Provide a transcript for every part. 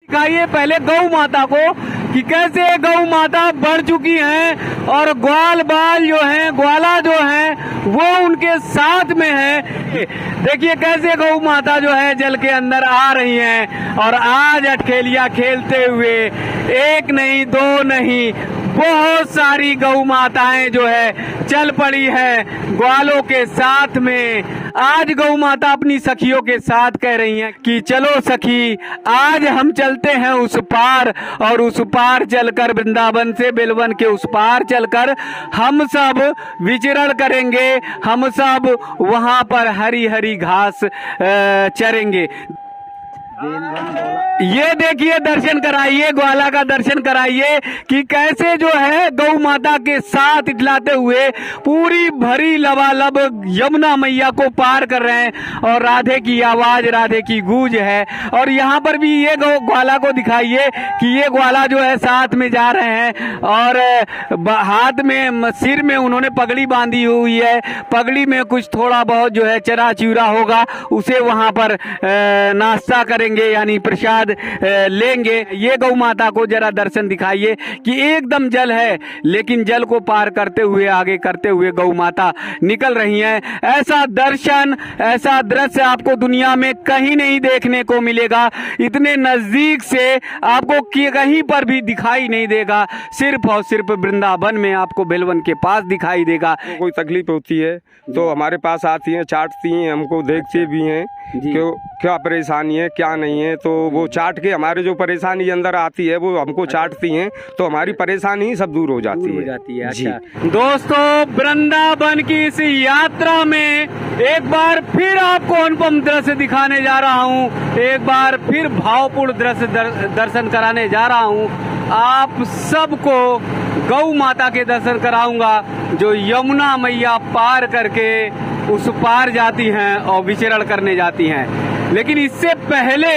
दिखाइए पहले गौ माता को कि कैसे गौ माता बढ़ चुकी हैं और ग्वाल बाल जो हैं, ग्वाला जो हैं वो उनके साथ में है। देखिए कैसे गौ माता जो है जल के अंदर आ रही हैं और आज अटखेलियां खेलते हुए एक नहीं दो नहीं बहुत सारी गौ माताएं जो है चल पड़ी है ग्वालों के साथ में। आज गौ माता अपनी सखियों के साथ कह रही हैं कि चलो सखी आज हम चलते हैं उस पार, और उस पार चलकर वृंदावन से बेलवन के उस पार चलकर हम सब विचरण करेंगे, हम सब वहां पर हरी हरी घास चरेंगे। ये देखिए दर्शन कराइए, ग्वाला का दर्शन कराइए कि कैसे जो है गौ माता के साथ इटलाते हुए पूरी भरी लबालब यमुना मैया को पार कर रहे हैं और राधे की आवाज, राधे की गूंज है। और यहाँ पर भी ये ग्वाला को दिखाइए कि ये ग्वाला जो है साथ में जा रहे हैं और हाथ में सिर में उन्होंने पगड़ी बांधी हुई है। पगड़ी में कुछ थोड़ा बहुत जो है चरा चूरा होगा, उसे वहां पर नाश्ता करेंगे यानी प्रसाद लेंगे। ये गौ माता को जरा दर्शन दिखाइए कि एकदम जल है लेकिन जल को पार करते हुए आगे करते हुए गौ माता निकल रही हैं। ऐसा दर्शन, ऐसा दृश्य आपको दुनिया में कहीं नहीं देखने को मिलेगा। इतने नजदीक से आपको कहीं पर भी दिखाई नहीं देगा, सिर्फ और सिर्फ वृंदावन में आपको बेलवन के पास दिखाई देगा। कोई तकलीफ होती है तो हमारे पास आती हैं, चाटती हैं, हमको देखते भी हैं क्यों क्या परेशानी है क्या नहीं है, तो वो चाट के हमारे जो परेशानी अंदर आती है वो हमको चाटती हैं तो हमारी परेशानी सब दूर हो जाती है। अच्छा दोस्तों, वृंदावन की इस यात्रा में एक बार फिर आपको अनुपम दृश्य दिखाने जा रहा हूँ, एक बार फिर भावपूर्ण दृश्य दर्शन कराने जा रहा हूँ। आप सबको गौ माता के दर्शन कराऊंगा जो यमुना मैया पार करके उस पार जाती हैं और विचरण करने जाती हैं। लेकिन इससे पहले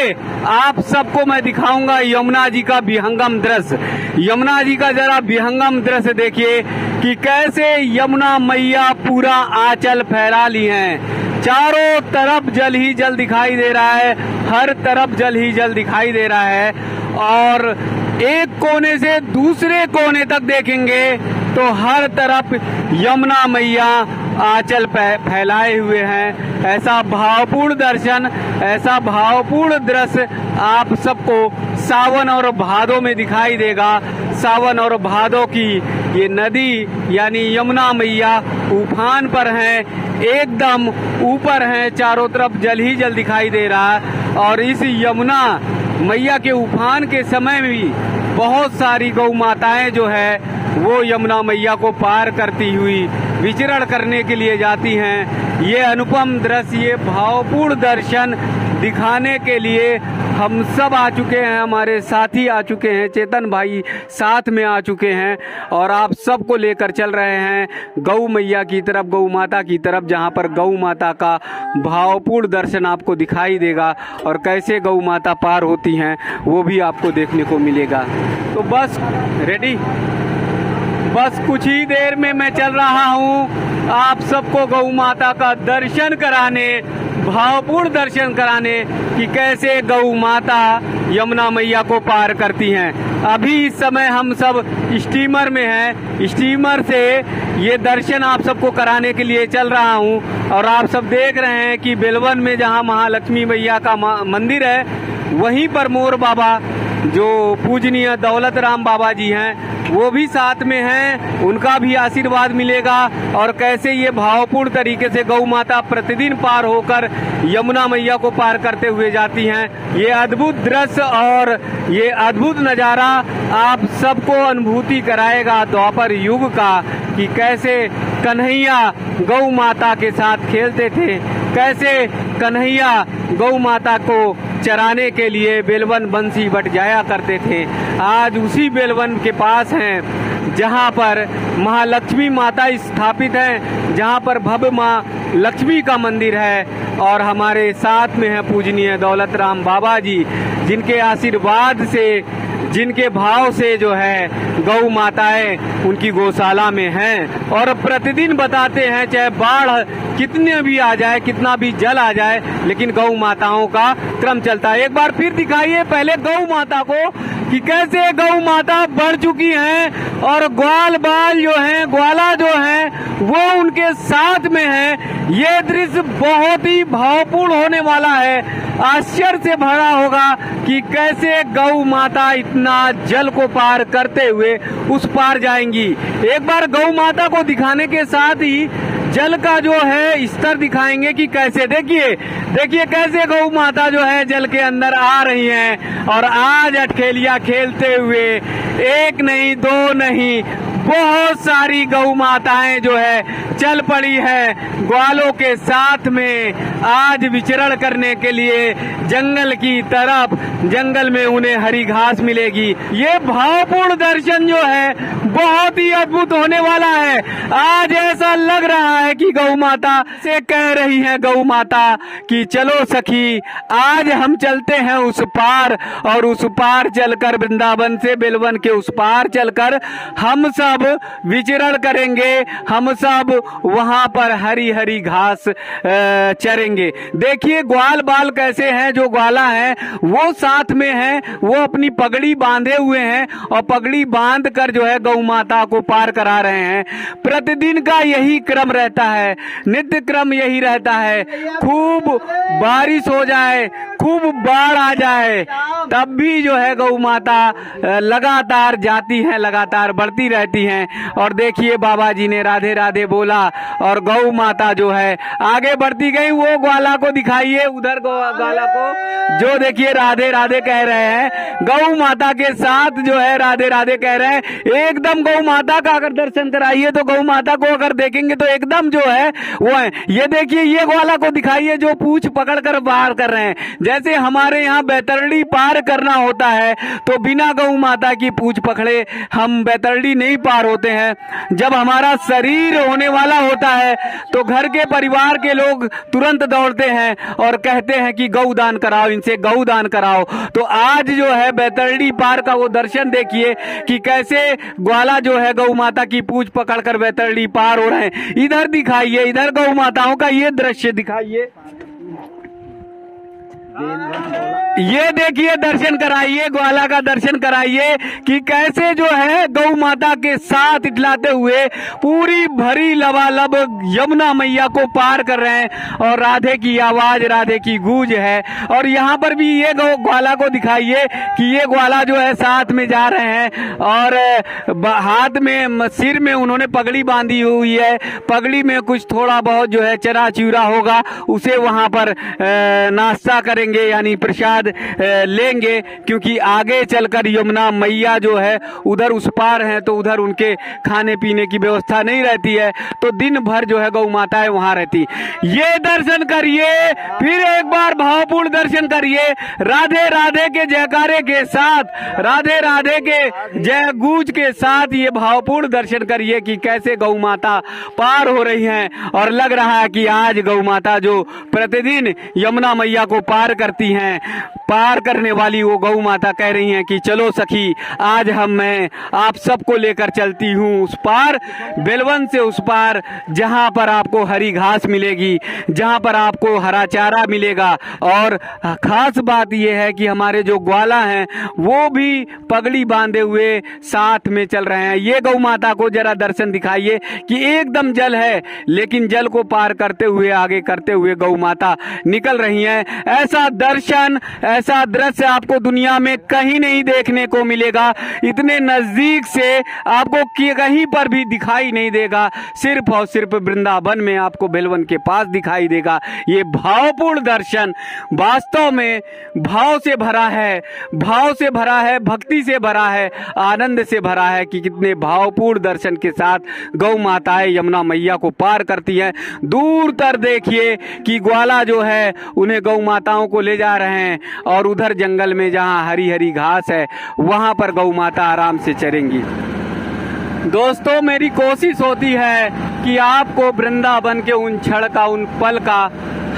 आप सबको मैं दिखाऊंगा यमुना जी का विहंगम दृश्य। यमुना जी का जरा विहंगम दृश्य देखिए कि कैसे यमुना मैया पूरा आंचल फैला ली हैं। चारों तरफ जल ही जल दिखाई दे रहा है, हर तरफ जल ही जल दिखाई दे रहा है और एक कोने से दूसरे कोने तक देखेंगे तो हर तरफ यमुना मैया आंचल फैलाए हुए हैं। ऐसा भावपूर्ण दर्शन, ऐसा भावपूर्ण दृश्य आप सबको सावन और भादो में दिखाई देगा। सावन और भादो की ये नदी यानी यमुना मैया उफान पर हैं, एकदम ऊपर हैं, चारों तरफ जल ही जल दिखाई दे रहा है। और इस यमुना मैया के उफान के समय में भी बहुत सारी गौ माताएं जो है वो यमुना मैया को पार करती हुई विचरण करने के लिए जाती हैं। ये अनुपम दृश्य, ये भावपूर्ण दर्शन दिखाने के लिए हम सब आ चुके हैं, हमारे साथी आ चुके हैं, चेतन भाई साथ में आ चुके हैं और आप सबको लेकर चल रहे हैं गौ मैया की तरफ, गौ माता की तरफ, जहां पर गौ माता का भावपूर्ण दर्शन आपको दिखाई देगा और कैसे गौ माता पार होती हैं वो भी आपको देखने को मिलेगा। तो बस रेडी, बस कुछ ही देर में मैं चल रहा हूँ आप सबको गौ माता का दर्शन कराने, भावपूर्ण दर्शन कराने कि कैसे गौ माता यमुना मैया को पार करती हैं। अभी इस समय हम सब स्टीमर में हैं, स्टीमर से ये दर्शन आप सबको कराने के लिए चल रहा हूँ और आप सब देख रहे हैं कि बेलवन में जहाँ महालक्ष्मी मैया का मंदिर है वहीं पर मोर बाबा जो पूजनीय दौलत राम बाबा जी हैं वो भी साथ में हैं, उनका भी आशीर्वाद मिलेगा। और कैसे ये भावपूर्ण तरीके से गौ माता प्रतिदिन पार होकर यमुना मैया को पार करते हुए जाती हैं। ये अद्भुत दृश्य और ये अद्भुत नज़ारा आप सबको अनुभूति कराएगा द्वापर युग का कि कैसे कन्हैया गौ माता के साथ खेलते थे, कैसे कन्हैया गौ माता को चराने के लिए बेलवन बंसी बट जाया करते थे। आज उसी बेलवन के पास हैं जहां पर महालक्ष्मी माता स्थापित हैं, जहां पर भव्य माँ लक्ष्मी का मंदिर है और हमारे साथ में है पूजनीय दौलत राम बाबा जी जिनके आशीर्वाद से जिनके भाव से जो है गौ माताएं उनकी गौशाला में हैं और प्रतिदिन बताते हैं चाहे बाढ़ कितने भी आ जाए, कितना भी जल आ जाए, लेकिन गौ माताओं का क्रम चलता है। एक बार फिर दिखाइए पहले गौ माता को कि कैसे गौ माता बढ़ चुकी हैं और ग्वाल बाल जो है, ग्वाला जो है वो उनके साथ में है। ये दृश्य बहुत ही भावपूर्ण होने वाला है, आश्चर्य से भरा होगा कि कैसे गौ माता इतना जल को पार करते हुए उस पार जाएंगी। एक बार गौ माता को दिखाने के साथ ही जल का जो है स्तर दिखाएंगे कि कैसे, देखिए कैसे गौ माता जो है जल के अंदर आ रही हैं और आज अठखेलिया खेलते हुए एक नहीं दो नहीं बहुत सारी गौ माताएं जो है चल पड़ी है ग्वालों के साथ में आज विचरण करने के लिए जंगल की तरफ। जंगल में उन्हें हरी घास मिलेगी। ये भावपूर्ण दर्शन जो है बहुत ही अद्भुत होने वाला है। आज ऐसा लग रहा है कि गौ माता से कह रही है गौ माता कि चलो सखी आज हम चलते हैं उस पार, और उस पार चलकर वृंदावन से बेलवन के उस पार चलकर हम सब विचरण करेंगे, हम सब वहां पर हरी हरी घास चरेंगे। देखिए ग्वाल बाल कैसे हैं, जो ग्वाला है वो साथ में है, वो अपनी पगड़ी बांधे हुए हैं और पगड़ी बांध कर जो है गौ माता को पार करा रहे हैं। प्रतिदिन का यही क्रम रहता है, नित्य क्रम यही रहता है। खूब बारिश हो जाए, खूब बाढ़ आ जाए, तब भी जो है गौ माता लगातार जाती हैं, लगातार बढ़ती रहती हैं। और देखिए बाबा जी ने राधे राधे बोला और गौ माता जो है आगे बढ़ती गई। वो ग्वाला को दिखाइए, उधर ग्वाला को जो देखिए राधे राधे कह रहे हैं, गौ माता के साथ जो है राधे राधे कह रहे हैं। एकदम गौ माता का अगर दर्शन कराइए तो गौ माता को अगर देखेंगे तो एकदम जो है वो है। ये देखिए ये ग्वाला को दिखाइए जो पूंछ पकड़कर बाहर कर रहे हैं। जैसे हमारे यहाँ बैतरणी पार करना होता है तो बिना गौ माता की पूंछ पकड़े हम बैतरणी नहीं पार होते हैं। जब हमारा शरीर होने वाला होता है तो घर के परिवार के लोग तुरंत दौड़ते हैं और कहते हैं कि गौ दान कराओ, इनसे गौ दान कराओ। तो आज जो है बैतरणी पार का वो दर्शन देखिए कि कैसे ग्वाला जो है गौ माता की पूंछ पकड़कर बैतरणी पार हो रहे हैं। इधर दिखाइए, इधर गौ माताओं का ये दृश्य दिखाइए, ये देखिए दर्शन कराइए, ग्वाला का दर्शन कराइए कि कैसे जो है गौ माता के साथ इटलाते हुए पूरी भरी लबालब यमुना मैया को पार कर रहे हैं और राधे की आवाज, राधे की गूंज है। और यहाँ पर भी ये ग्वाला को दिखाइए कि ये ग्वाला जो है साथ में जा रहे हैं और हाथ में सिर में उन्होंने पगड़ी बांधी हुई है। पगड़ी में कुछ थोड़ा बहुत जो है चरा चूरा होगा, उसे वहां पर नाश्ता करेंगे यानी प्रसाद लेंगे, क्योंकि आगे चलकर यमुना मैया जो है उधर उस पार है तो उधर उनके खाने पीने की व्यवस्था नहीं रहती है, तो दिन भर जो है गौ माताएं वहां रहती। ये दर्शन करिए, फिर एक बार भावपूर्ण दर्शन करिए राधे राधे के जयकारे के साथ, राधे राधे के जय गूंज के साथ ये भावपूर्ण दर्शन करिए कि कैसे गौ माता पार हो रही हैं। और लग रहा है कि आज गौ माता जो प्रतिदिन यमुना मैया को पार करती हैं, पार करने वाली वो गौ माता कह रही हैं कि चलो सखी आज मैं आप सबको लेकर चलती हूँ उस पार, बेलवन से उस पार, जहाँ पर आपको हरी घास मिलेगी, जहाँ पर आपको हरा चारा मिलेगा। और खास बात यह है कि हमारे जो ग्वाला हैं वो भी पगड़ी बांधे हुए साथ में चल रहे हैं। ये गौ माता को जरा दर्शन दिखाइए कि एकदम जल है लेकिन जल को पार करते हुए, आगे करते हुए गौ माता निकल रही हैं। ऐसा दर्शन, ऐसा दृश्य आपको दुनिया में कहीं नहीं देखने को मिलेगा। इतने नजदीक से आपको कहीं पर भी दिखाई नहीं देगा, सिर्फ और सिर्फ वृंदावन में आपको बेलवन के पास दिखाई देगा। ये भावपूर्ण दर्शन वास्तव में भाव से भरा है, भाव से भरा है, भक्ति से भरा है, आनंद से भरा है कि कितने भावपूर्ण दर्शन के साथ गौ माताएं यमुना मैया को पार करती हैं। दूर तर देखिए कि ग्वाला जो है उन्हें गौ माताओं को ले जा रहे हैं और उधर जंगल में जहां हरी हरी घास है वहां पर गौ माता आराम से चरेंगी। दोस्तों मेरी कोशिश होती है कि आपको वृंदावन के उन क्षण का, उन पल का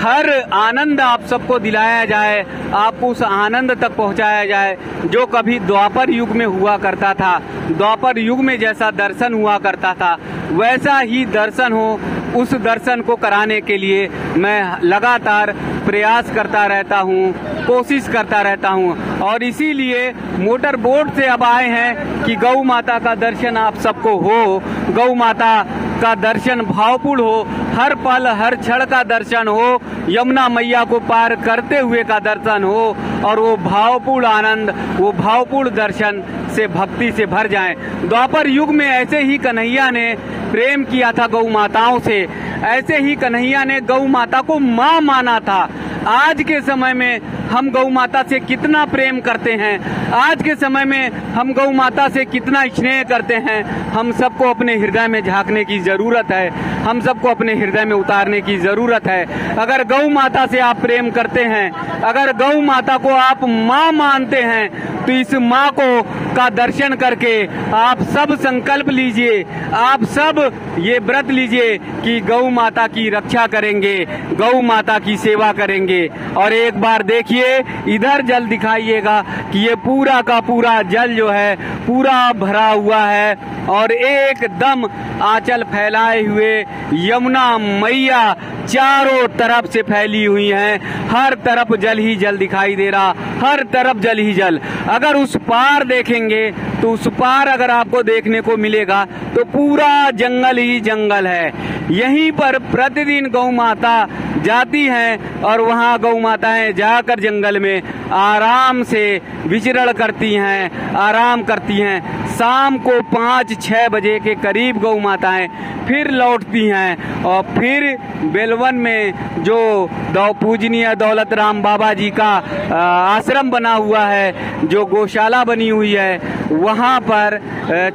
हर आनंद आप सबको दिलाया जाए, आपको उस आनंद तक पहुंचाया जाए जो कभी द्वापर युग में हुआ करता था। द्वापर युग में जैसा दर्शन हुआ करता था वैसा ही दर्शन हो, उस दर्शन को कराने के लिए मैं लगातार प्रयास करता रहता हूँ, कोशिश करता रहता हूँ। और इसीलिए मोटर बोट से अब आए हैं कि गौ माता का दर्शन आप सबको हो, गौ माता का दर्शन भावपूर्ण हो, हर पल हर क्षण का दर्शन हो, यमुना मैया को पार करते हुए का दर्शन हो, और वो भावपूर्ण आनंद, वो भावपूर्ण दर्शन से भक्ति से भर जाएं। द्वापर युग में ऐसे ही कन्हैया ने प्रेम किया था गौ माताओं से, ऐसे ही कन्हैया ने गौ माता को माँ माना था। आज के समय में हम गौ माता से कितना प्रेम करते हैं, आज के समय में हम गौ माता से कितना स्नेह करते हैं, हम सबको अपने हृदय में झांकने की जरूरत है, हम सबको अपने हृदय में उतारने की जरूरत है। अगर गौ माता से आप प्रेम करते हैं, अगर गौ माता को आप माँ मानते हैं, तो इस माँ को का दर्शन करके आप सब संकल्प लीजिए, आप सब ये व्रत लीजिए कि गौ माता की रक्षा करेंगे, गौ माता की सेवा करेंगे। और एक बार देखिए इधर जल दिखाइएगा कि ये पूरा का पूरा जल जो है पूरा भरा हुआ है, और एकदम आंचल फैलाए हुए यमुना मैया चारों तरफ से फैली हुई हैं। हर तरफ जल ही जल दिखाई दे रहा, हर तरफ जल ही जल। अगर उस पार देखेंगे तो उस पार अगर आपको देखने को मिलेगा तो पूरा जंगल ही जंगल है। यहीं पर प्रतिदिन गौ माता जाती हैं और वहाँ गौ माताएं जाकर जंगल में आराम से विचरण करती हैं, आराम करती हैं। शाम को 5-6 बजे के करीब गौ माताएं फिर लौटती हैं और फिर बेलवन में जो पूजनीय दौलत राम बाबा जी का आश्रम बना हुआ है, जो गौशाला बनी हुई है, वहाँ पर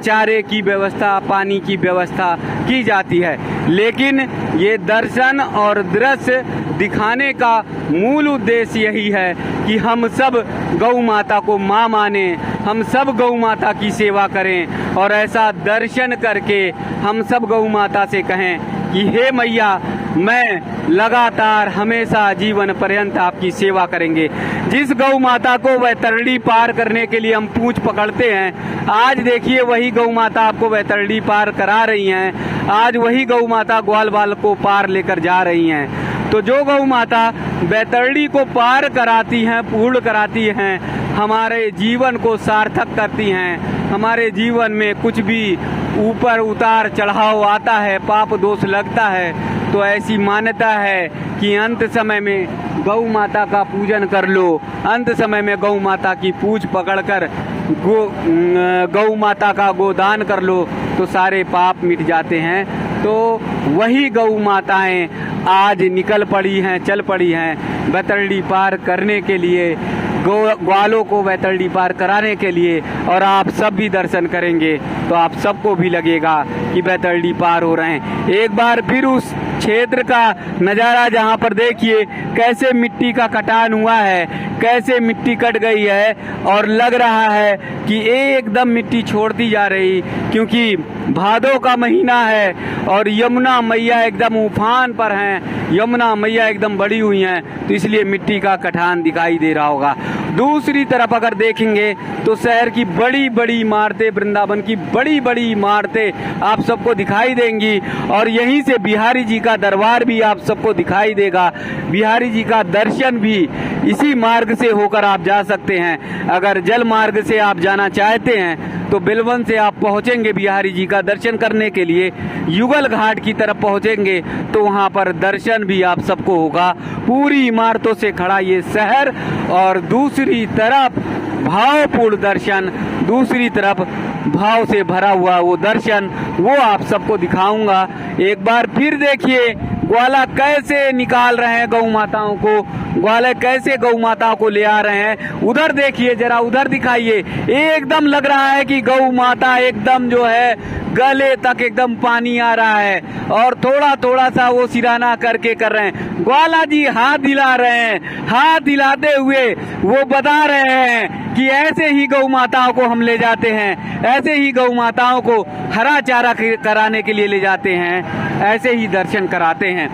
चारे की व्यवस्था, पानी की व्यवस्था की जाती है। लेकिन ये दर्शन और दृश्य दिखाने का मूल उद्देश्य यही है कि हम सब गौ माता को माँ माने, हम सब गौ माता की सेवा करें, और ऐसा दर्शन करके हम सब गौ माता से कहें कि हे मैया, मैं लगातार हमेशा जीवन पर्यंत आपकी सेवा करेंगे। जिस गौ माता को वैतरणी पार करने के लिए हम पूंछ पकड़ते हैं, आज देखिए वही गौ माता आपको वैतरणी पार करा रही हैं, आज वही गौ माता ग्वालवाल को पार लेकर जा रही हैं। तो जो गौ माता वैतरणी को पार कराती हैं, पूर्ण कराती हैं, हमारे जीवन को सार्थक करती हैं, हमारे जीवन में कुछ भी ऊपर उतार चढ़ाव आता है, पाप दोष लगता है, तो ऐसी मान्यता है कि अंत समय में गौ माता का पूजन कर लो, अंत समय में गौ माता की पूछ पकड़कर गौ माता का गोदान कर लो तो सारे पाप मिट जाते हैं। तो वही गौ माताएं आज निकल पड़ी हैं, चल पड़ी हैं वैतरणी पार करने के लिए, ग्वालों को वैतरणी पार कराने के लिए। और आप सब भी दर्शन करेंगे तो आप सबको भी लगेगा कि वैतरणी पार हो रहे हैं। एक बार फिर उस क्षेत्र का नज़ारा जहाँ पर देखिए कैसे मिट्टी का कटान हुआ है, कैसे मिट्टी कट गई है, और लग रहा है कि एकदम मिट्टी छोड़ती जा रही, क्योंकि भादों का महीना है और यमुना मैया एकदम उफान पर हैं, यमुना मैया एकदम बड़ी हुई हैं, तो इसलिए मिट्टी का कटान दिखाई दे रहा होगा। दूसरी तरफ अगर देखेंगे तो शहर की बड़ी बड़ी इमारतें, वृंदावन की बड़ी बड़ी इमारतें आप सबको दिखाई देंगी, और यहीं से बिहारी जी का दरबार भी आप सबको दिखाई देगा। बिहारी जी का दर्शन भी इसी मार्ग से होकर आप जा सकते हैं। अगर जल मार्ग से आप जाना चाहते हैं तो बेलवन से आप पहुंचेंगे बिहारी जी का दर्शन करने के लिए, युगल घाट की तरफ पहुंचेंगे तो वहां पर दर्शन भी आप सबको होगा। पूरी इमारतों से खड़ा ये शहर, और दूसरी तरफ भावपूर्ण दर्शन, दूसरी तरफ भाव से भरा हुआ वो दर्शन, वो आप सबको दिखाऊंगा। एक बार फिर देखिए ग्वाला कैसे निकाल रहे हैं गौ माताओं को, ग्वाले कैसे गौ माताओं को ले आ रहे हैं। उधर देखिए, जरा उधर दिखाइए, एकदम लग रहा है कि गौ माता एकदम जो है गले तक एकदम पानी आ रहा है, और थोड़ा थोड़ा सा वो सिराना करके कर रहे हैं। ग्वाला जी हाथ हिला रहे हैं, हाथ हिलाते हुए वो बता रहे हैं कि ऐसे ही गौ माताओं को हम ले जाते हैं, ऐसे ही गौ माताओं को हरा चारा कराने के लिए ले जाते हैं, ऐसे ही दर्शन कराते हैं।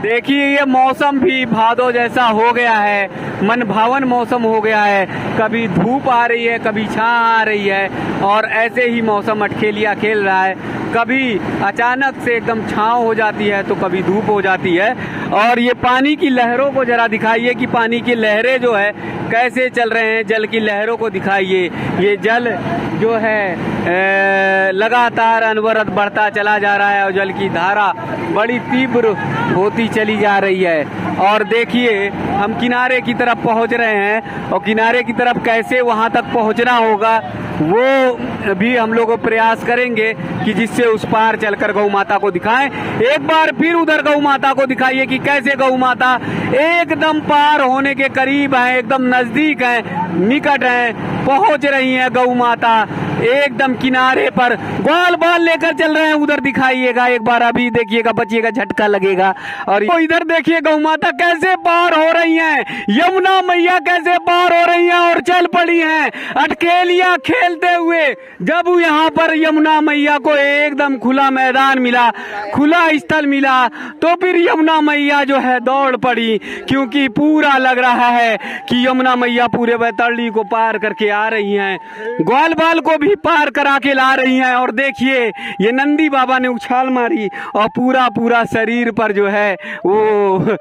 देखिए ये मौसम भी भादो जैसा हो गया है, मन भावन मौसम हो गया है। कभी धूप आ रही है, कभी छां आ रही है और ऐसे ही मौसम अटखेलिया खेल रहा है। कभी अचानक से एकदम छांव हो जाती है तो कभी धूप हो जाती है। और ये पानी की लहरों को जरा दिखाइए कि पानी की लहरें जो है कैसे चल रहे हैं। जल की लहरों को दिखाइए। ये जल जो है लगातार अनवरत बढ़ता चला जा रहा है और जल की धारा बड़ी तीव्र होती चली जा रही है। और देखिए हम किनारे की तरफ पहुंच रहे हैं और किनारे की तरफ कैसे वहां तक पहुंचना होगा वो भी हम लोग प्रयास करेंगे कि जिससे उस पार चलकर गौ माता को दिखाएं। एक बार फिर उधर गौ माता को दिखाइए कि कैसे गौ माता एकदम पार होने के करीब है, एकदम नजदीक है, निकट है, पहुंच रही है गौ माता एकदम किनारे पर। ग्वाल बाल लेकर चल रहे हैं, उधर दिखाइएगा एक बार, अभी देखिएगा, बचिएगा, झटका लगेगा। और इधर देखिए गौ माता कैसे पार हो रही हैं, यमुना मैया कैसे पार हो रही हैं और चल पड़ी हैं अटकेलियां खेलते हुए। जब यहाँ पर यमुना मैया को एकदम खुला मैदान मिला, खुला स्थल मिला, तो फिर यमुना मैया जो है दौड़ पड़ी, क्योंकि पूरा लग रहा है कि यमुना मैया पूरे बैतरणी को पार करके आ रही हैं, ग्वाल बाल को भी पार करा के ला रही हैं। और देखिए ये नंदी बाबा ने उछाल मारी और पूरा पूरा शरीर पर जो है वो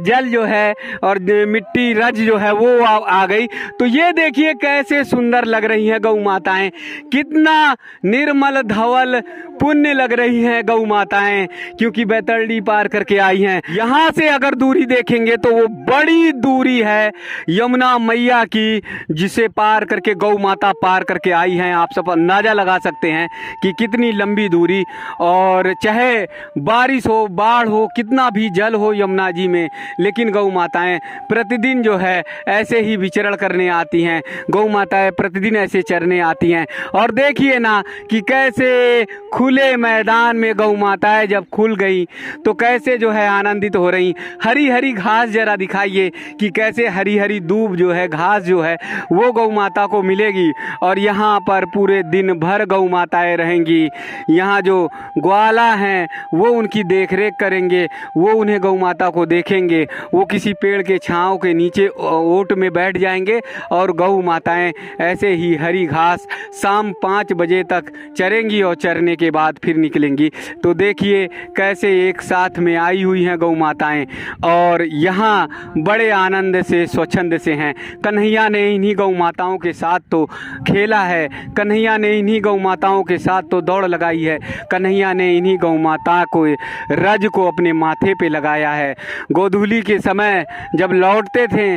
जल जो है और मिट्टी रज जो है वो आ गई। तो ये देखिए कैसे सुंदर लग रही हैं गौ माताएं, कितना निर्मल धवल पुण्य लग रही हैं गौ माताएं, क्योंकि बैतरणी पार करके आई हैं। यहाँ से अगर दूरी देखेंगे तो वो बड़ी दूरी है यमुना मैया की, जिसे पार करके गौ माता पार करके आई हैं। आप सब अंदाजा लगा सकते हैं कि कितनी लंबी दूरी। और चाहे बारिश हो, बाढ़ हो, कितना भी जल हो यमुना जी में, लेकिन गौ माताएं प्रतिदिन जो है ऐसे ही विचरण करने आती हैं, गौ माताएं प्रतिदिन ऐसे चरने आती हैं। और देखिए ना कि कैसे खुले मैदान में गौ माताएं जब खुल गई तो कैसे जो है आनंदित हो रही। हरी हरी घास जरा दिखाइए कि कैसे हरी हरी दूब जो है, घास जो है वो गौ माता को मिलेगी। और यहाँ पर पूरे दिन भर गौ माताएं रहेंगी। यहाँ जो ग्वाला हैं वो उनकी देखरेख करेंगे, वो उन्हें गौ माता को देखेंगे, वो किसी पेड़ के छांव के नीचे ओट में बैठ जाएंगे और गौ माताएं ऐसे ही हरी घास शाम 5 बजे तक चरेंगी और चरने के बाद फिर निकलेंगी। तो देखिए कैसे एक साथ में आई हुई हैं गौ माताएं और यहाँ बड़े आनंद से स्वच्छंद से हैं। कन्हैया ने इन्हीं गौ माताओं के साथ तो खेला है, कन्हैया ने इन्हीं गौ माताओं के साथ तो दौड़ लगाई है, कन्हैया ने इन्हीं गौ माता को रज को अपने माथे पे लगाया है। गोधूली के समय जब लौटते थे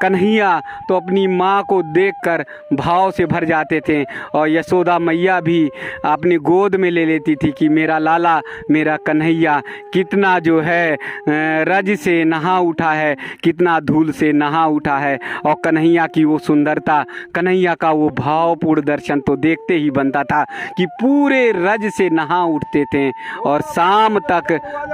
कन्हैया तो अपनी माँ को देखकर भाव से भर जाते थे और यशोदा मैया भी अपनी गोद में ले लेती थी कि मेरा लाला, मेरा कन्हैया कितना जो है रज से नहा उठा है, कितना धूल से नहा उठा है। और कन्हैया की वो सुंदरता, कन्हैया का वो भावपूर्ण दर्शन तो देखते ही बनता था कि पूरे रज से नहा उठते थे और शाम तक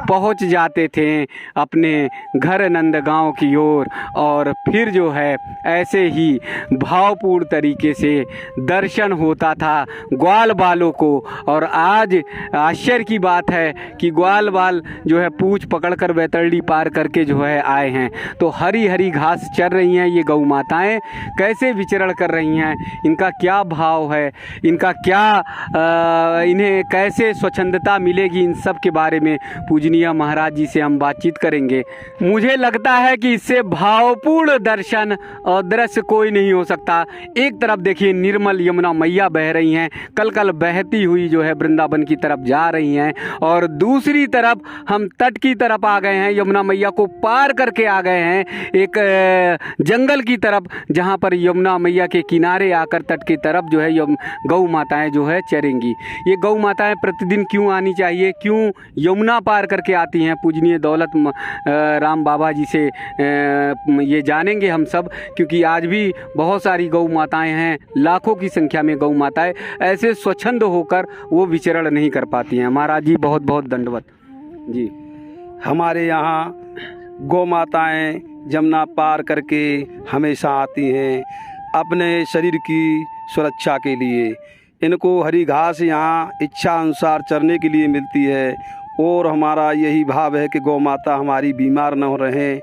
पहुंच जाते थे अपने घर नंदगांव की ओर। और फिर जो है ऐसे ही भावपूर्ण तरीके से दर्शन होता था ग्वाल बालों को। और आज आश्चर्य की बात है कि ग्वाल बाल जो है पूंछ पकड़कर बैतरणी पार करके जो है आए हैं। तो हरी हरी घास चर रही हैं ये गौ माताएं, कैसे विचरण कर रही हैं, इनका क्या भाव है, इनका क्या इन्हें कैसे स्वच्छंदता मिलेगी, इन सब के बारे में पूजनीय महाराज जी से हम बातचीत करेंगे। मुझे लगता है कि इससे भावपूर्ण दर्शन और दृश्य कोई नहीं हो सकता। एक तरफ देखिए निर्मल यमुना मैया बह रही हैं, कल कल बहती हुई जो है वृंदावन की तरफ जा रही हैं, और दूसरी तरफ हम तट की तरफ आ गए हैं, यमुना मैया को पार करके आ गए हैं एक जंगल की तरफ, जहाँ पर यमुना मैया के किनारे आकर तट की तरफ जो है गौ माताएं जो है चरेंगी। ये गौ माताएं प्रतिदिन क्यों आनी चाहिए, क्यों यमुना पार करके आती हैं, पूजनीय दौलत राम बाबा जी से ये जानेंगे हम सब। क्योंकि आज भी बहुत सारी गौ माताएं हैं, लाखों की संख्या में गौ माताएं ऐसे स्वच्छंद होकर वो विचरण नहीं कर पाती हैं। महाराज जी बहुत बहुत दंडवत जी। हमारे यहाँ गौ माताएं जमुना पार करके हमेशा आती हैं अपने शरीर की सुरक्षा के लिए। इनको हरी घास यहाँ इच्छा अनुसार चरने के लिए मिलती है। और हमारा यही भाव है कि गौ माता हमारी बीमार न हो रहे।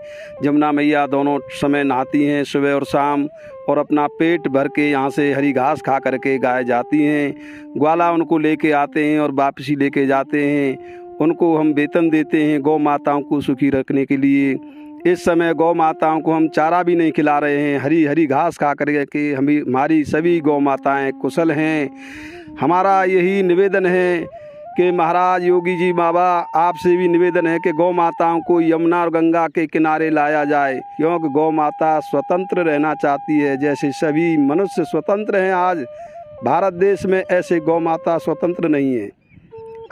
जमुना मैया दोनों समय नहाती हैं, सुबह और शाम, और अपना पेट भर के यहाँ से हरी घास खा करके गाय जाती हैं। ग्वाला उनको लेके आते हैं और वापसी लेके जाते हैं। उनको हम वेतन देते हैं गौ माताओं को सुखी रखने के लिए। इस समय गौ माताओं को हम चारा भी नहीं खिला रहे हैं, हरी हरी घास खा करके हमारी सभी गौ माताएँ कुशल हैं। हमारा यही निवेदन है कि महाराज योगी जी बाबा, आपसे भी निवेदन है कि गौ माताओं को यमुना और गंगा के किनारे लाया जाए, क्योंकि गौ माता स्वतंत्र रहना चाहती है। जैसे सभी मनुष्य स्वतंत्र हैं, आज भारत देश में ऐसे गौ माता स्वतंत्र नहीं है।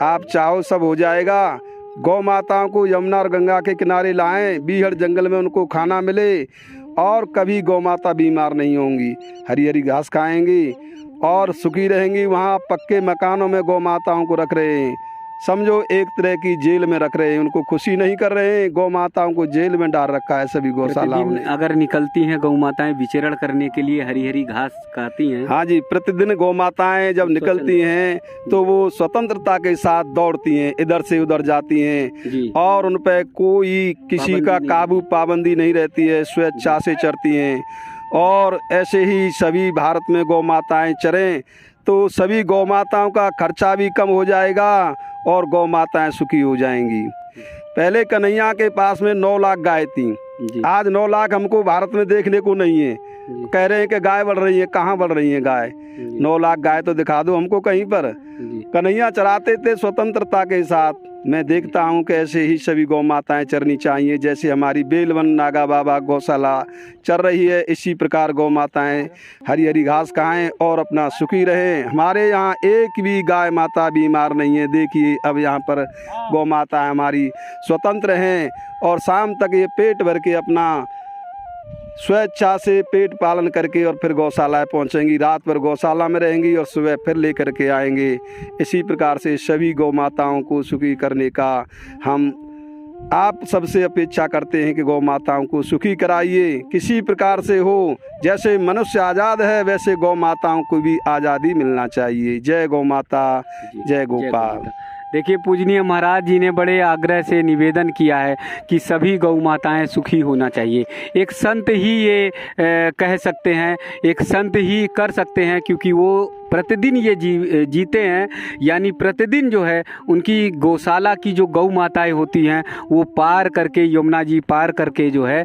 आप चाहो सब हो जाएगा। गौ माताओं को यमुना और गंगा के किनारे लाएं, बीहड़ जंगल में उनको खाना मिले, और कभी गौ माता बीमार नहीं होंगी, हरी हरी घास खाएंगी और सुखी रहेंगी। वहाँ पक्के मकानों में गौ माताओं को रख रहे हैं, समझो एक तरह की जेल में रख रहे हैं। उनको खुशी नहीं कर रहे हैं, गौ माताओं को जेल में डाल रखा है सभी गौशालाओं ने। अगर निकलती हैं गौ माताएं विचरण करने के लिए, हरी हरी घास खाती हैं। हाँ जी, प्रतिदिन गौ माताएं जब निकलती हैं तो वो स्वतंत्रता के साथ दौड़ती हैं, इधर से उधर जाती हैं, और उन पर कोई किसी का काबू पाबंदी नहीं रहती है, स्वेच्छा से चरती हैं। और ऐसे ही सभी भारत में गौ माताएं चरें तो सभी गौ माताओं का खर्चा भी कम हो जाएगा और गौ माताएं सुखी हो जाएंगी। पहले कन्हैया के पास में 9 लाख गाय थी, आज 9 लाख हमको भारत में देखने को नहीं है। कह रहे हैं कि गाय बढ़ रही है, कहाँ बढ़ रही है गाय? 9 लाख गाय तो दिखा दो हमको कहीं पर। कन्हैया चराते थे स्वतंत्रता के साथ। मैं देखता हूँ कि ऐसे ही सभी गौ माताएं चरनी चाहिए, जैसे हमारी बेलवन नागा बाबा गौशाला चल रही है, इसी प्रकार गौ माताएं हरी हरी घास खाएं और अपना सुखी रहें। हमारे यहाँ एक भी गाय माता बीमार नहीं है। देखिए अब यहाँ पर गौ माता हमारी स्वतंत्र हैं और शाम तक ये पेट भर के अपना स्वेच्छा से पेट पालन करके और फिर गौशाला पहुंचेंगी, रात भर गौशाला में रहेंगी और सुबह फिर लेकर के आएंगे। इसी प्रकार से सभी गौ माताओं को सुखी करने का हम आप सबसे अपेक्षा करते हैं कि गौ माताओं को सुखी कराइए, किसी प्रकार से हो। जैसे मनुष्य आज़ाद है वैसे गौ माताओं को भी आज़ादी मिलना चाहिए। जय गौ माता, जय गोपाल। देखिए पूजनीय महाराज जी ने बड़े आग्रह से निवेदन किया है कि सभी गौ माताएं सुखी होना चाहिए। एक संत ही ये कह सकते हैं, एक संत ही कर सकते हैं, क्योंकि वो प्रतिदिन ये जीते हैं। यानी प्रतिदिन जो है उनकी गौशाला की जो गौ माताएं होती हैं वो पार करके, यमुना जी पार करके जो है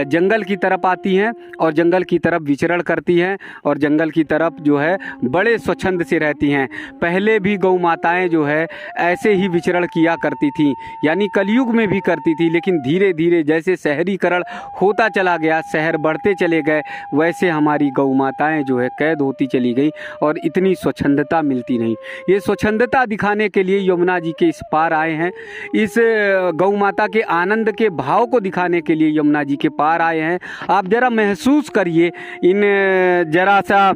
जंगल की तरफ आती हैं और जंगल की तरफ विचरण करती हैं और जंगल की तरफ जो है बड़े स्वच्छंद से रहती हैं। पहले भी गौ माताएं जो है ऐसे ही विचरण किया करती थी, यानी कलयुग में भी करती थी, लेकिन धीरे धीरे जैसे शहरीकरण होता चला गया, शहर बढ़ते चले गए, वैसे हमारी गौ माताएं जो है कैद होती चली गई और इतनी स्वच्छंदता मिलती नहीं। ये स्वच्छंदता दिखाने के लिए यमुना जी के इस पार आए हैं। इस गौ माता के आनंद के भाव को दिखाने के लिए यमुना जी के पार आए हैं। आप जरा महसूस करिए इन जरा सा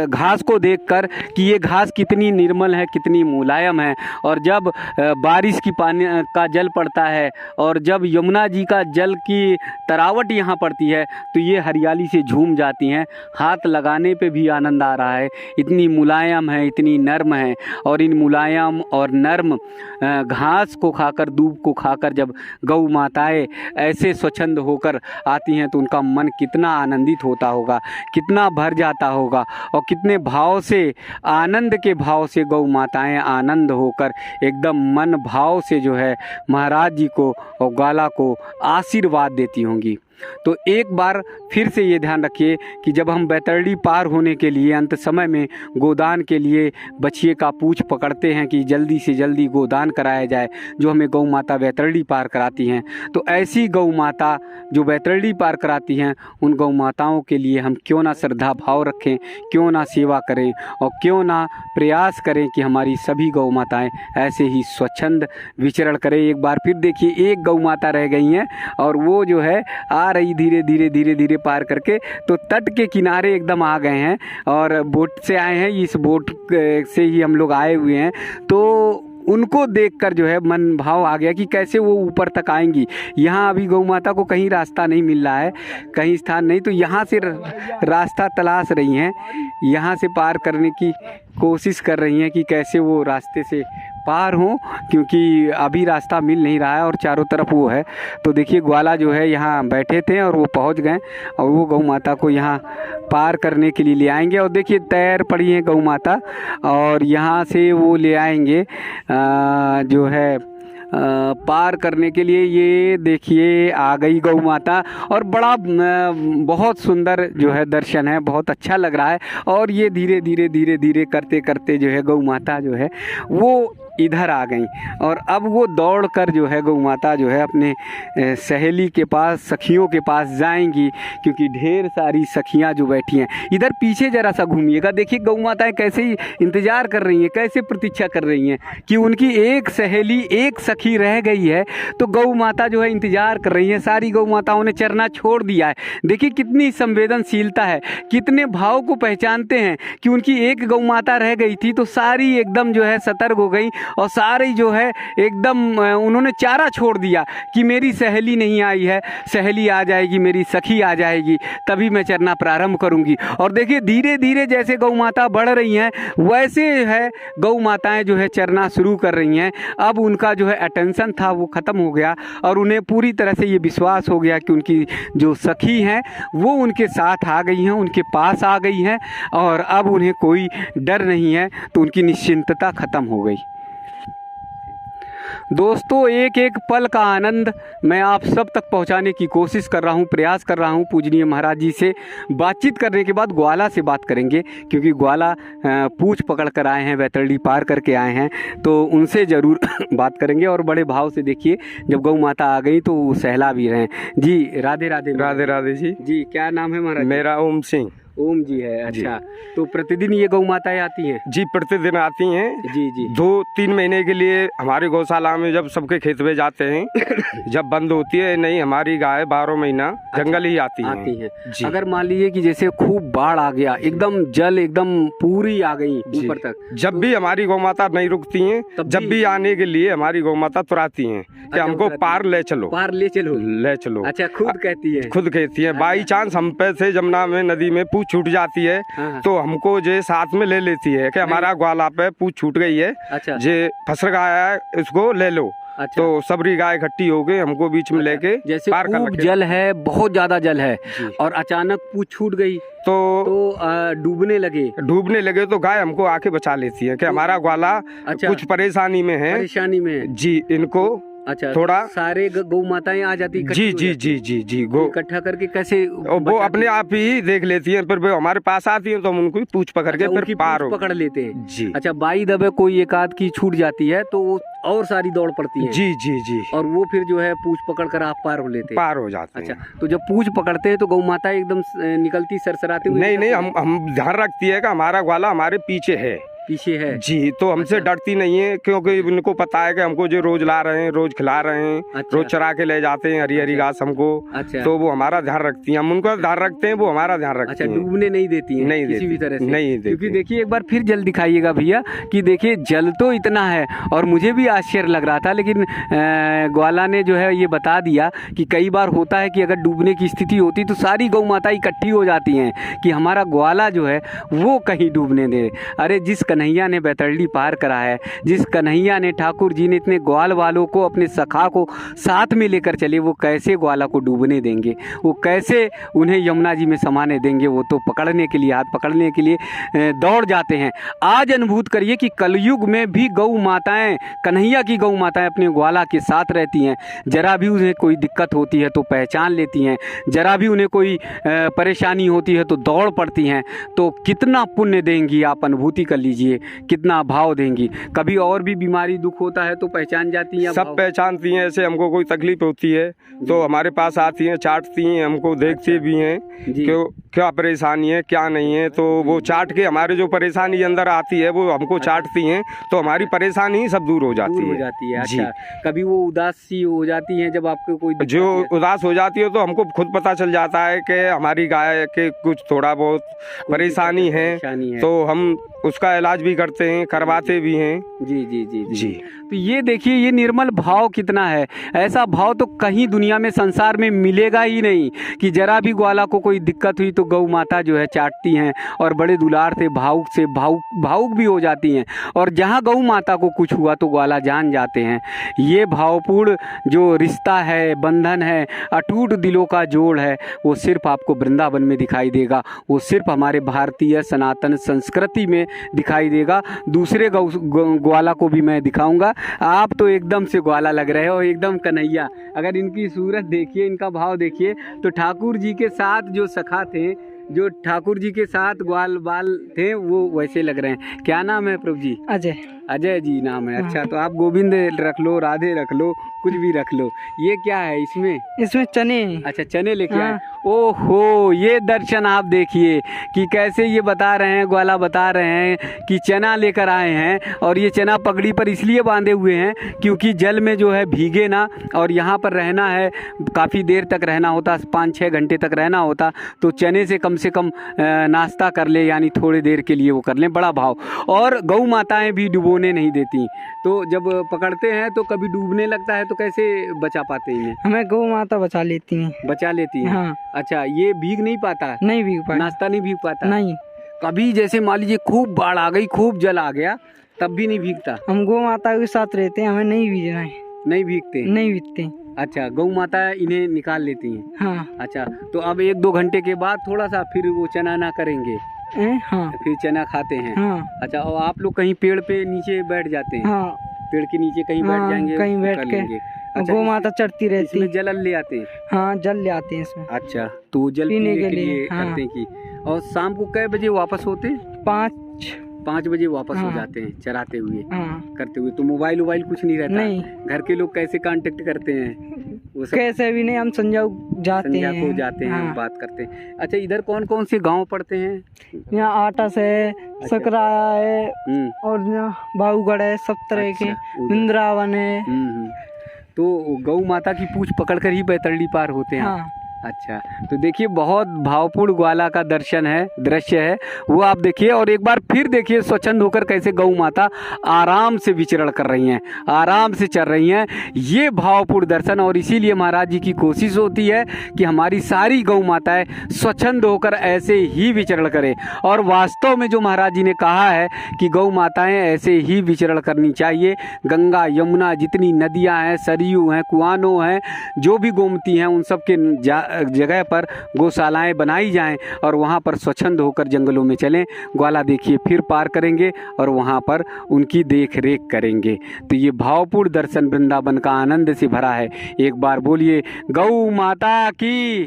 घास को देखकर कि ये घास कितनी निर्मल है, कितनी मुलायम है। और जब बारिश की पानी का जल पड़ता है और जब यमुना जी का जल की तरावट यहाँ पड़ती है तो ये हरियाली से झूम जाती हैं। हाथ लगाने पे भी आनंद आ रहा है, इतनी मुलायम है, इतनी नर्म है। और इन मुलायम और नर्म घास को खाकर, दूब को खाकर जब गौ माताएं ऐसे स्वच्छंद होकर आती हैं तो उनका मन कितना आनंदित होता होगा, कितना भर जाता होगा और कितने भाव से, आनंद के भाव से गौ माताएं आनंद होकर एकदम मन भाव से जो है महाराज जी को और ग्वाला को आशीर्वाद देती होंगी। तो एक बार फिर से ये ध्यान रखिए कि जब हम बैतरणी पार होने के लिए अंत समय में गोदान के लिए बछिए का पूँछ पकड़ते हैं कि जल्दी से जल्दी गोदान कराया जाए, जो हमें गौ माता बैतरणी पार कराती हैं, तो ऐसी गौ माता जो बैतरणी पार कराती हैं, उन गौ माताओं के लिए हम क्यों ना श्रद्धा भाव रखें, क्यों ना सेवा करें और क्यों ना प्रयास करें कि हमारी सभी गौ माताएँ ऐसे ही स्वच्छंद विचरण करें। एक बार फिर देखिए, एक गौ माता रह गई हैं और वो जो है आ रही धीरे धीरे धीरे धीरे पार करके, तो तट के किनारे एकदम आ गए हैं और बोट से आए हैं, इस बोट से ही हम लोग आए हुए हैं। तो उनको देखकर जो है मन भाव आ गया कि कैसे वो ऊपर तक आएंगी। यहाँ अभी गौ माता को कहीं रास्ता नहीं मिल रहा है, कहीं स्थान नहीं, तो यहाँ से रास्ता तलाश रही हैं, यहाँ से पार करने की कोशिश कर रही हैं कि कैसे वो रास्ते से पार हों, क्योंकि अभी रास्ता मिल नहीं रहा है और चारों तरफ वो है। तो देखिए ग्वाला जो है यहाँ बैठे थे और वो पहुँच गए और वो गौ माता को यहाँ पार करने के लिए ले आएंगे। और देखिए तैर पड़ी है गौ माता और यहाँ से वो ले आएंगे जो है पार करने के लिए। ये देखिए आ गई गौ माता और बड़ा बहुत सुंदर जो है दर्शन है, बहुत अच्छा लग रहा है। और ये धीरे धीरे धीरे धीरे करते करते जो है गौ माता जो है वो इधर आ गई और अब वो दौड़ कर जो है गौ माता जो है अपने सहेली के पास, सखियों के पास जाएंगी, क्योंकि ढेर सारी सखियां जो बैठी हैं। इधर पीछे ज़रा सा घूमिएगा, देखिए गौ माताएं कैसे ही इंतज़ार कर रही हैं, कैसे प्रतीक्षा कर रही हैं कि उनकी एक सहेली, एक सखी रह गई है। तो गौ माता जो है इंतज़ार कर रही है। सारी गौ माताओं ने चरना छोड़ दिया है। देखिए कितनी संवेदनशीलता है, कितने भाव को पहचानते हैं कि उनकी एक गौ माता रह गई थी तो सारी एकदम जो है सतर्क हो गई और सारी जो है एकदम उन्होंने चारा छोड़ दिया कि मेरी सहेली नहीं आई है, सहेली आ जाएगी, मेरी सखी आ जाएगी, तभी मैं चरना प्रारंभ करूंगी। और देखिए धीरे धीरे जैसे गौ माता बढ़ रही हैं वैसे है गौ माताएं जो है चरना शुरू कर रही हैं। अब उनका जो है अटेंशन था वो ख़त्म हो गया और उन्हें पूरी तरह से ये विश्वास हो गया कि उनकी जो सखी हैं वो उनके साथ आ गई हैं, उनके पास आ गई हैं और अब उन्हें कोई डर नहीं है। तो उनकी निश्चिंतता ख़त्म हो गई। दोस्तों एक एक पल का आनंद मैं आप सब तक पहुंचाने की कोशिश कर रहा हूं, प्रयास कर रहा हूं। पूजनीय महाराज जी से बातचीत करने के बाद ग्वाला से बात करेंगे, क्योंकि ग्वाला पूछ पकड़ कर आए हैं, बैतरणी पार करके आए हैं, तो उनसे ज़रूर बात करेंगे। और बड़े भाव से देखिए जब गौ माता आ गई तो वो सहला भी रहे हैं। जी राधे राधे। राधे राधे जी। जी क्या नाम है महाराज? मेरा ओम सिंह। ओम जी है। अच्छा, तो प्रतिदिन ये गौ माताएं आती हैं? जी प्रतिदिन आती हैं। जी जी। 2-3 महीने के लिए हमारी गौशाला में जब सबके खेत में जाते हैं जब बंद होती है, नहीं हमारी गाय 12 महीना जंगल ही आती हैं। जी। अगर मान लीजिए कि जैसे खूब बाढ़ आ गया, एकदम जल एकदम पूरी आ गई ऊपर तक, जब भी हमारी गौ माता नहीं रुकती हैं, जब भी आने के लिए हमारी गौ माता तुराती हैं कि हमको पार ले चलो, पार ले चलो, ले चलो। अच्छा, खुद कहती है? खुद कहती है। बाई चांस हम पे से जमुना में नदी में पूछ छूट जाती है तो हमको जे साथ में ले लेती है कि हमारा ग्वाला पे पूछ छूट गई है, अच्छा, जे फंस गया है इसको ले लो। अच्छा। तो सबरी गाय इकट्ठी हो गई, हमको बीच में लेके जैसे खूब जल है, बहुत ज्यादा जल है और अचानक पूछ छूट गई तो डूबने लगे तो गाय हमको आके बचा लेती है कि हमारा ग्वाला कुछ परेशानी में है जी, इनको अच्छा थोड़ा सारे गौ माताएं आ जाती? जी जी जी जी जी। गो इकट्ठा करके कैसे? वो अपने आप ही देख लेती हैं, फिर वो हमारे पास आती हैं तो हम उनको पूछ पकड़ के फिर पार पकड़ लेते हैं जी। अच्छा, बाई दबे कोई एक आध की छूट जाती है तो वो और सारी दौड़ पड़ती है? जी जी जी। और वो फिर जो है पूछ पकड़ कर आप पार हो लेते हैं? पार हो जाते हैं। अच्छा, तो जब पूछ पकड़ते हैं तो गौ माता एकदम निकलती सरसराती हुई? नहीं, हम ध्यान रखती है कि हमारा ग्वाला हमारे पीछे है जी, तो हमसे डरती नहीं है, क्योंकि उनको पता है कि हमको जो रोज ला रहे हैं, रोज खिला रहे हैं, रोज चरा के ले जाते हैं हरी हरी घास हमको। अच्छा। तो वो हमारा ध्यान रखती हैं, हम उनका ध्यान रखते हैं, वो हमारा ध्यान रखती हैं। अच्छा, डूबने नहीं देती हैं? नहीं, किसी भी तरह से नहीं। क्योंकि देखिए एक बार फिर जल दिखाइएगा भैया कि देखिए जल तो इतना है और मुझे भी आश्चर्य लग रहा था, लेकिन ग्वाला ने जो है ये बता दिया कि कई बार होता है कि अगर डूबने की स्थिति होती तो सारी गौ माता इकट्ठी हो जाती हैं कि हमारा ग्वाला जो है वो कहीं डूबने दे। अरे जिस कन्हैया ने बैतरणी पार करा है, जिस कन्हैया ने, ठाकुर जी ने इतने ग्वाल वालों को, अपने सखा को साथ में लेकर चले, वो कैसे ग्वाला को डूबने देंगे? वो कैसे उन्हें यमुना जी में समाने देंगे? वो तो पकड़ने के लिए, हाथ पकड़ने के लिए दौड़ जाते हैं। आज अनुभूत करिए कि कलयुग में भी गौ माताएं, कन्हैया की गौ माताएं अपने ग्वाला के साथ रहती हैं। जरा भी उन्हें कोई दिक्कत होती है तो पहचान लेती हैं, जरा भी उन्हें कोई परेशानी होती है तो दौड़ पड़ती हैं। तो कितना पुण्य देंगी, आप अनुभूति कर लीजिए, कितना भाव देंगी। कभी और भी बीमारी दुख होता है तो पहचान जाती हैं? सब पहचानती हैं। ऐसे हमको कोई तकलीफ होती है तो हमारे पास आती हैं, चाटती हैं, हमको देखती भी हैं कि क्या परेशानी है क्या नहीं है, तो वो चाट के हमारे जो परेशानी अंदर आती है वो हमको चाटती हैं, तो हमारी परेशानी ही सब दूर हो जाती है। अच्छा, कभी वो उदास सी हो जाती हैं जब आपको कोई जो उदास हो जाती है तो हमको खुद पता चल जाता है कि हमारी गाय के कुछ थोड़ा बहुत परेशानी है, तो हम उसका इलाज भी करते हैं, करवाते भी हैं। जी जी जी जी। तो ये देखिए ये निर्मल भाव कितना है। ऐसा भाव तो कहीं दुनिया में संसार में मिलेगा ही नहीं कि जरा भी ग्वाला को कोई दिक्कत हुई तो गौ माता जो है चाटती हैं और बड़े दुलार से भावुक भी हो जाती हैं। और जहाँ गौ माता को कुछ हुआ तो ग्वाला जान जाते हैं। ये भावपूर्ण जो रिश्ता है, बंधन है, अटूट दिलों का जोड़ है, वो सिर्फ आपको वृंदावन में दिखाई देगा। वो सिर्फ हमारे भारतीय सनातन संस्कृति में दिखाई देगा। दूसरे ग्वाला को भी मैं दिखाऊंगा। आप तो एकदम से ग्वाला लग रहे हो, एकदम कन्हैया। अगर इनकी सूरत देखिए, इनका भाव देखिए, तो ठाकुर जी के साथ जो सखा थे, जो ठाकुर जी के साथ ग्वाल बाल थे, वो वैसे लग रहे हैं। क्या नाम है प्रभु जी? अजय। अजय जी नाम है। अच्छा, तो आप गोविंद रख लो, राधे रख लो, कुछ भी रख लो। ये क्या है इसमें? इसमें चने। अच्छा, चने लेके आए। ओहो, ये दर्शन आप देखिए कि कैसे ये बता रहे हैं, ग्वाला बता रहे हैं कि चना लेकर आए हैं। और ये चना पगड़ी पर इसलिए बांधे हुए हैं क्योंकि जल में जो है भीगे ना, और यहाँ पर रहना है, काफ़ी देर तक रहना होता, 5-6 घंटे तक रहना होता। तो चने से कम नाश्ता कर ले, यानी थोड़ी देर के लिए वो कर लें। बड़ा भाव। और गौ माताएं भी डुबोने नहीं देती, तो जब पकड़ते हैं तो कभी डूबने लगता है तो कैसे बचा पाते हैं? हमें गौ माता बचा लेती हैं। बचा लेती हैं? हाँ। अच्छा, ये भीग नहीं पाता? नहीं भीग पाता। नाश्ता नहीं भीग पाता? नहीं। कभी जैसे मान लीजिए खूब बाढ़ आ गई, खूब जल आ गया, तब भी नहीं भीगता? हम गौ माता के साथ रहते हैं, हमें नहीं भीगना है। नहीं भीगते? नहीं भीगते। अच्छा, गौ माता इन्हें निकाल लेती हैं? हाँ। अच्छा, तो अब 1-2 घंटे के बाद थोड़ा सा फिर वो चना ना करेंगे? हाँ। फिर चना खाते हैं? हाँ। अच्छा, और आप लोग कहीं पेड़ पे नीचे बैठ जाते हैं? हाँ। पेड़ के नीचे कहीं बैठ जाएंगे, कहीं बैठ के। अच्छा, गौ माता चढ़ती रहती है। इसमें जल ले आते हैं? हाँ, जल ले आते हैं इसमें। अच्छा, तो जल पीने के लिए हाँ। करते हैं कि। और शाम को कै बजे वापस होते हैं? 5 बजे वापस हो जाते हैं चराते हुए, करते हुए। तो मोबाइल कुछ नहीं रहता? नहीं। घर के लोग कैसे कांटेक्ट करते हैं? वो सब कैसे भी नहीं, हम संजा जाते हैं, बात करते हैं। अच्छा, इधर कौन कौन से गांव पड़ते हैं? यहाँ आटस है, सकराया है, और यहाँ बाबूगढ़ है, सब तरह के, इंद्रावन है। तो गौ माता की पूछ पकड़कर ही बैतरणी पार होते हैं? हाँ। अच्छा, तो देखिए बहुत भावपूर्ण ग्वाला का दर्शन है, दृश्य है, वो आप देखिए। और एक बार फिर देखिए स्वच्छंद होकर कैसे गौ माता आराम से विचरण कर रही हैं, आराम से चल रही हैं। ये भावपूर्ण दर्शन, और इसीलिए महाराज जी की कोशिश होती है कि हमारी सारी गौ माताएं स्वच्छंद होकर ऐसे ही विचरण करें। और वास्तव में जो महाराज जी ने कहा है कि गौ माताएं ऐसे ही विचरण करनी चाहिए। गंगा, यमुना, जितनी नदियाँ हैं, सरयू हैं, कुआनो हैं, जो भी गोमती हैं, उन सब के जगह पर गौशालाएं बनाई जाएं और वहां पर स्वच्छंद होकर जंगलों में चलें। ग्वाला देखिए फिर पार करेंगे और वहां पर उनकी देख रेख करेंगे। तो ये भावपूर्ण दर्शन वृंदावन का आनंद से भरा है। एक बार बोलिए गौ माता की,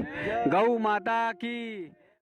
गौ माता की।